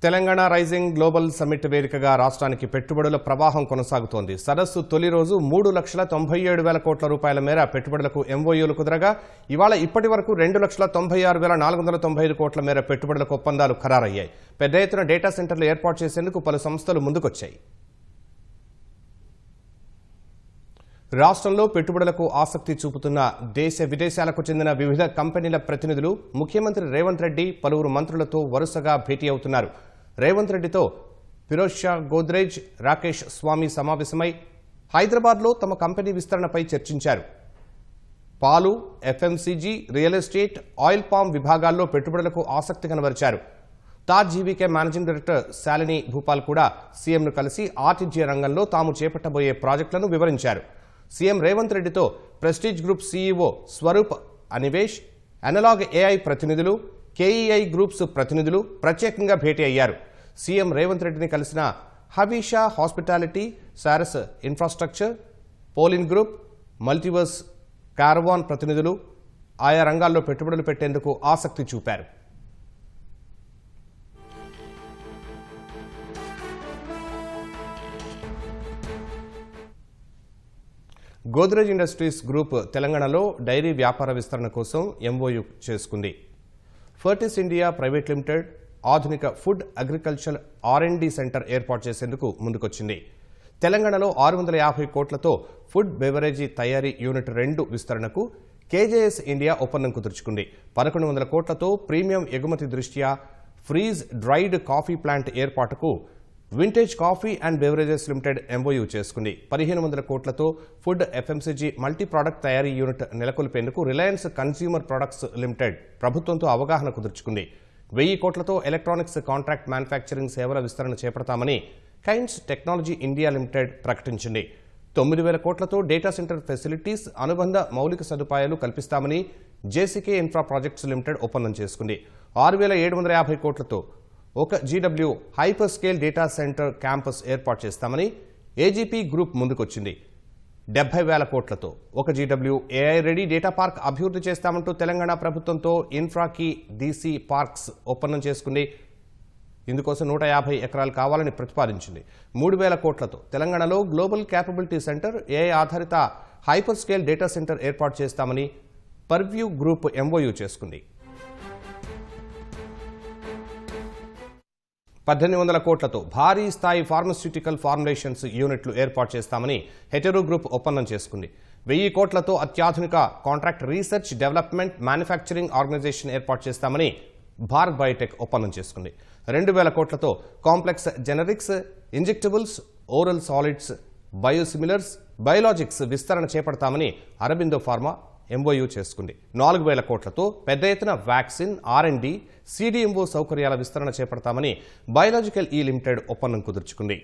Telangana rising global summit వేదికగా రాష్ట్రానికి పెట్టుబడుల ప్రవాహం కొనసాగుతోంది. సదస్సు తొలి రోజు 3,97,000 కోట్ల రూపాయల మేర పెట్టుబడులకు ఎంఓయూలు కుదరగా ఇవాళ ఇప్పటి వరకు 2,96,495 కోట్ల మేర పెట్టుబడులకు ఒప్పందాలు ఖరారయ్యాయి. పెద్ద ఎత్తున డేటా సెంటర్లు ఏర్పాటు చేసేందుకు పలు సంస్థలు ముందుకొచ్చాయి. రాష్ట్రంలో పెట్టుబడులకు ఆసక్తి చూపుతున్న దేశ విదేశాలకు చెందిన వివిధ కంపెనీల ప్రతినిధులు ముఖ్యమంత్రి రేవంత్ రెడ్డి పలువురు మంత్రులతో వరుసగా భేటీ అవుతున్నారు. రేవంత్ రెడ్డితో ఫిరోజ్ షా గోద్రేజ్, రాకేష్ స్వామి సమావేశమై హైదరాబాద్లో తమ కంపెనీ విస్తరణపై చర్చించారు. పాలు, FMCG, real estate, oil palm విభాగాల్లో పెట్టుబడులకు ఆసక్తి కనబరిచారు. Taj GVK managing director Shalini Bhupal కూడా సీఎంను కలిసి ఆర్టీజీ రంగంలో తాము చేపట్టబోయే ప్రాజెక్టులను వివరించారు. సీఎం రేవంత్ రెడ్డితో prestige group CEO Swaroop Anivesh, analog AI ప్రతినిధులు, కేఈఐ గ్రూప్స్ ప్రతినిధులు ప్రత్యేకంగా భేటీ అయ్యారు. సీఎం రేవంత్ రెడ్డిని కలిసిన హవీషా హాస్పిటాలిటీ, సారస్ ఇన్ఫ్రాస్ట్రక్చర్, పోలిన్ గ్రూప్, మల్టీవర్స్ కారవాన్ ప్రతినిధులు ఆయా రంగాల్లో పెట్టుబడులు పెట్టేందుకు ఆసక్తి చూపారు. గోద్రేజ్ ఇండస్ట్రీస్ గ్రూప్ తెలంగాణలో డైరీ వ్యాపార విస్తరణ కోసం ఎంఓయూ చేసుకుంది. ఫర్టిస్ ఇండియా ప్రైవేట్ లిమిటెడ్ ఆధునిక ఫుడ్ అగ్రికల్చర్ R&D సెంటర్ ఏర్పాటు చేసేందుకు ముందుకొచ్చింది. తెలంగాణలో 650 కోట్లతో ఫుడ్ బెవరేజీ తయారీ యూనిట్ 2 విస్తరణకు కేజేఎస్ ఇండియా ఒప్పందం కుదుర్చుకుంది. 1100 కోట్లతో ప్రీమియం ఎగుమతి దృష్ట్యా ఫ్రీజ్ డ్రైడ్ కాఫీ ప్లాంట్ ఏర్పాటుకు vintage coffee and beverages limited MOU చేసుకుంది. 1500 కోట్లతో ఫుడ్ ఎఫ్ఎంసీజీ మల్టీ ప్రోడక్ట్ తయారీ యూనిట్ నెలకొల్పేందుకు రిలయన్స్ కన్స్యూమర్ ప్రొడక్ట్స్ లిమిటెడ్ ప్రభుత్వంతో అవగాహన కుదుర్చుకుంది. 1000 కోట్లతో ఎలక్ట్రానిక్స్ కాంట్రాక్ట్ మ్యానుఫ్యాక్చరింగ్ సేవల విస్తరణ చేపడతామని కైన్స్ టెక్నాలజీ ఇండియా లిమిటెడ్ ప్రకటించింది. 9,000 కోట్లతో డేటా సెంటర్ ఫెసిలిటీస్, అనుబంధ మౌలిక సదుపాయాలు కల్పిస్తామని జేసీకే ఇన్ఫ్రా ప్రాజెక్ట్స్ లిమిటెడ్ ఒప్పందం చేసుకుంది. 6,750 కోట్లతో ఒక GW hyper scale data centre campus ఏర్పాటు చేస్తామని ఏజీపీ గ్రూప్ ముందుకొచ్చింది. 70,000 కోట్లతో ఒక GW AI ready data park అభివృద్ధి చేస్తామంటూ తెలంగాణ ప్రభుత్వంతో ఇన్ఫ్రాకి డీసీ పార్క్స్ ఒప్పందం చేసుకుంది. ఇందుకోసం 150 ఎకరాలు కావాలని ప్రతిపాదించింది. 3,000 కోట్లతో తెలంగాణలో గ్లోబల్ క్యాపబిలిటీ సెంటర్, ఏఐ ఆధారిత హైపర్ స్కేల్ డేటా సెంటర్ ఏర్పాటు చేస్తామని పర్వ్యూ గ్రూప్ ఎంఓయూ చేసుకుంది. 1,800 కోట్లతో భారీ స్థాయి ఫార్మాస్యూటికల్ ఫార్ములేషన్స్ యూనిట్లు ఏర్పాటు చేస్తామని హెటెరో గ్రూప్ ఒప్పందం చేసుకుంది. 1000 కోట్లతో అత్యాధునిక contract research, development, manufacturing organisation ఏర్పాటు చేస్తామని భారత్ బయోటెక్ ఒప్పందం చేసుకుంది. 2,000 కోట్లతో complex generics, injectables, oral solids, biosimilars, biologics విస్తరణ చేపడతామని అరబిందో ఫార్మా ఎంఓయూ చేసుకుంది. 4,000 కోట్లతో పెద్ద ఎత్తున వ్యాక్సిన్, R&D, CDMO సౌకర్యాల విస్తరణ చేపడతామని బయోలాజికల్ లిమిటెడ్ ఒప్పందం కుదుర్చుకుంది.